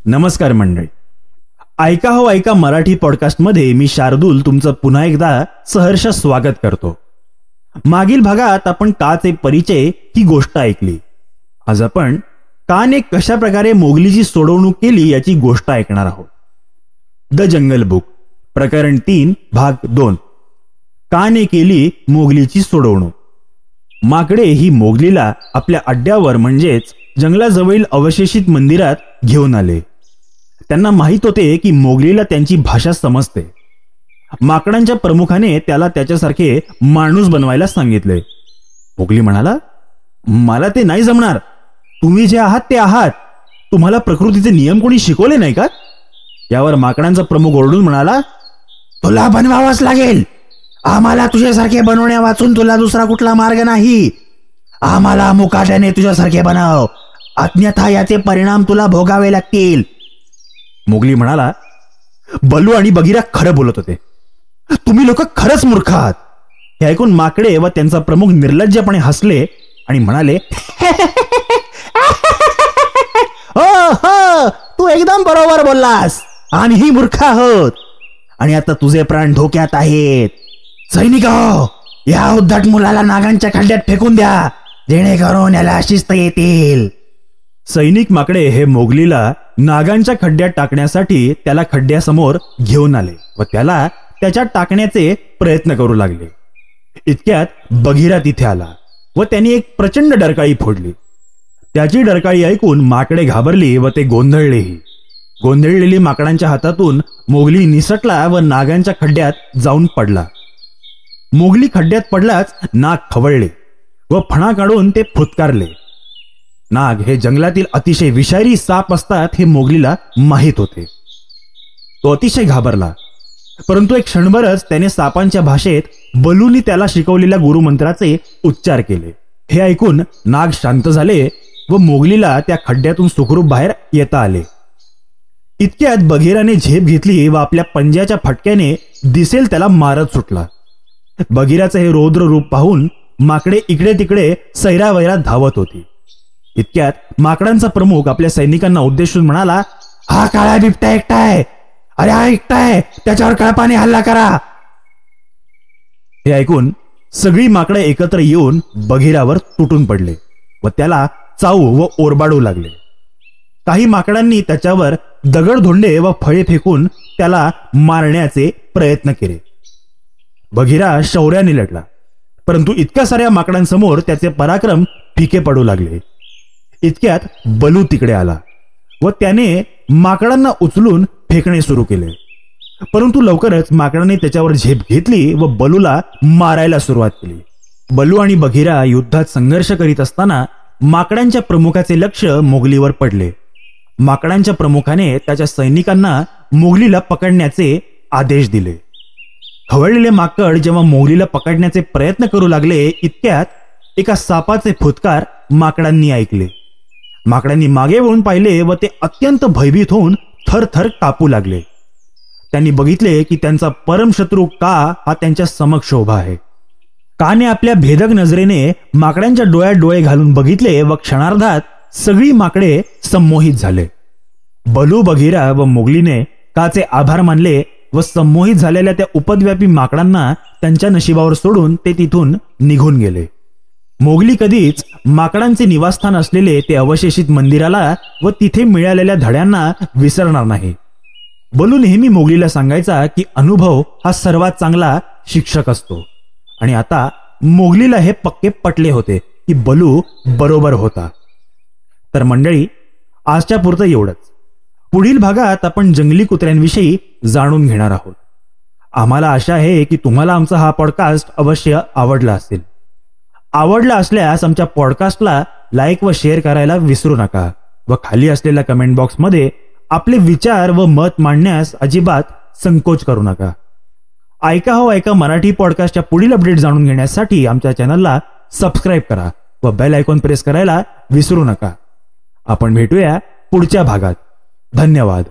नमस्कार मंडळी, ऐका हो ऐका मराठी पॉडकास्टमध्ये मी शार्दूल तुमचं पुन्हा एकदा सहर्ष स्वागत करतो। मागील भागात आपण काचे परिचय ही गोष्ट ऐकली। आज आपण काने कशा प्रकारे मोगलीची सोडवणूक केली याची गोष्ट ऐकणार आहोत। द जंगल बुक प्रकरण 3 भाग 2। काने केली मोगलीची सोडवणूक। माकडे ही मोगलीला आपल्या अड्ड्यावर म्हणजेच जंगलाजवळील अवशेषित मंदिरात घेऊन आले। त्यांना माहित होते की मोगलीला त्यांची भाषा समजते। माकडांच्या प्रमुखाने त्याला त्याच्यासारखे माणूस बनवायला सांगितले। मोगली म्हणाला, मला ते नाही जमणार। तुम्ही जे आहात ते आहात। तुम्हाला प्रकृतीचे नियम कोणी शिकवले नाही का? यावर माकडांचा प्रमुख ओरडून म्हणाला, तुला बनवावंच लागेल। आम्हाला तुझ्यासारखे बनवण्या वाचून तुला दुसरा कुठला मार्ग नाही। आम्हाला मुकाट्याने तुझ्यासारखे बनव, अन्यथा याचे परिणाम तुला भोगावे लागतील। मोगली म्हणाला, बलू आणि बगीरा खरं बोलत होते। तुम्ही लोक खरंच मूर्ख आहात। हे ऐकून माकडे व त्यांचा प्रमुख निर्लज्जपणे हसले आणि म्हणाले, हो, तू एकदम बरोबर बोललास। आम्हीही मूर्ख आहोत आणि आता तुझे प्राण धोक्यात आहेत। सैनिको, या उद्धट मुलाला नागांच्या खड्ड्यात फेकून द्या, जेणेकरून याला शिस्त येतील। सैनिक माकडे हे मोगलीला नागांच्या खड्ड्यात टाकण्यासाठी त्याला खड्ड्यासमोर घेऊन आले व त्याला त्याच्यात टाकण्याचे प्रयत्न करू लागले। इतक्यात बगीरा तिथे आला व त्याने एक प्रचंड डरकाळी फोडली। त्याची डरकाळी ऐकून माकडे घाबरली व ते गोंधळलेही। गोंधळलेली माकडांच्या हातातून मोगली निसटला व नागांच्या खड्ड्यात जाऊन पडला। मोगली खड्ड्यात पडलाच नाग खवळले व फणा काढून ते फुतकारले। नाग हे जंगलातील अतिशय विषारी साप असतात हे मोगलीला माहित होते। तो अतिशय घाबरला, परंतु एक क्षणभरच त्याने सापांच्या भाषेत बलूनी त्याला शिकवलेल्या गुरुमंत्राचे उच्चार केले। हे ऐकून नाग शांत झाले व मोगलीला त्या खड्ड्यातून सुखरूप बाहेर येता आले। इतक्यात बगीराने झेप घेतली व आपल्या पंजाच्या फटक्याने दिसेल त्याला मारत सुटला। बगीराचे हे रौद्र रूप पाहून माकडे इकडे तिकडे सैरावैरात धावत होती। इतक्यात माकडांचा प्रमुख आपल्या सैनिकांना उद्देशून म्हणाला, हा काळा बिबट्या एकटा आहे। अरे हा एकटा आहे, त्याच्यावर कळपाने हल्ला करा। हे ऐकून सगळी माकडे एकत्र येऊन बगीरावर तुटून पडले व त्याला चावू व ओरबाडू लागले। काही माकडांनी त्याच्यावर दगडधोंडे व फळे फेकून त्याला मारण्याचे प्रयत्न केले। बगीरा शौर्याने लढला, परंतु इतक्या साऱ्या माकडांसमोर त्याचे पराक्रम फिके पडू लागले। इतक्यात बलू तिकडे आला व त्याने माकडांना उचलून फेकणे सुरू केले, परंतु लवकरच माकडांनी त्याच्यावर झेप घेतली व बलूला मारायला सुरुवात केली। बलू आणि बगीरा युद्धात संघर्ष करीत असताना माकडांच्या प्रमुखाचे लक्ष मोगलीवर पडले। माकडांच्या प्रमुखाने त्याच्या सैनिकांना मोगलीला पकडण्याचे आदेश दिले। खवळलेले माकड जेव्हा मोगलीला पकडण्याचे प्रयत्न करू लागले, इतक्यात एका सापाचे फुतकार माकडांनी ऐकले। माकडांनी मागे वळून पाहिले व ते अत्यंत भयभीत होऊन थरथर कापू लागले। त्यांनी बघितले की त्यांचा परमशत्रू का हा त्यांच्या समक्ष उभा आहे। काने आपल्या भेदक नजरेने माकडांच्या डोळ्यात डोळे घालून बघितले व क्षणार्धात सगळी माकडे संमोहित झाले। बलू, बगीरा व मोगलीने काचे आभार मानले व संमोहित झालेल्या त्या उपद्व्यापी माकडांना त्यांच्या नशिबावर सोडून ते तिथून निघून गेले। मोगली कधीच माकडांचे निवासस्थान असलेले ते अवशेषित मंदिराला व तिथे मिळालेल्या धड्यांना विसरणार नाही। बलू नेहमी मोगलीला सांगायचा की अनुभव हा सर्वात चांगला शिक्षक असतो आणि आता मोगलीला हे पक्के पटले होते की बलू बरोबर होता। तर मंडळी, आजच्या पुरतं एवढंच। पुढील भागात आपण जंगली कुत्र्यांविषयी जाणून घेणार आहोत। आम्हाला आशा आहे की तुम्हाला आमचा हा पॉडकास्ट अवश्य आवडला असेल। आवडला असल्यास आमच्या पॉडकास्टला लाईक व शेअर करायला विसरू नका व खाली असलेल्या कमेंट बॉक्समध्ये आपले विचार व मत मांडण्यास अजिबात संकोच करू नका। ऐका हो ऐका मराठी पॉडकास्टच्या पुढील अपडेट जाणून घेण्यासाठी आमच्या चॅनलला सबस्क्राईब करा व बेल आयकॉन प्रेस करायला विसरू नका। आपण भेटूया पुढच्या भागात। धन्यवाद।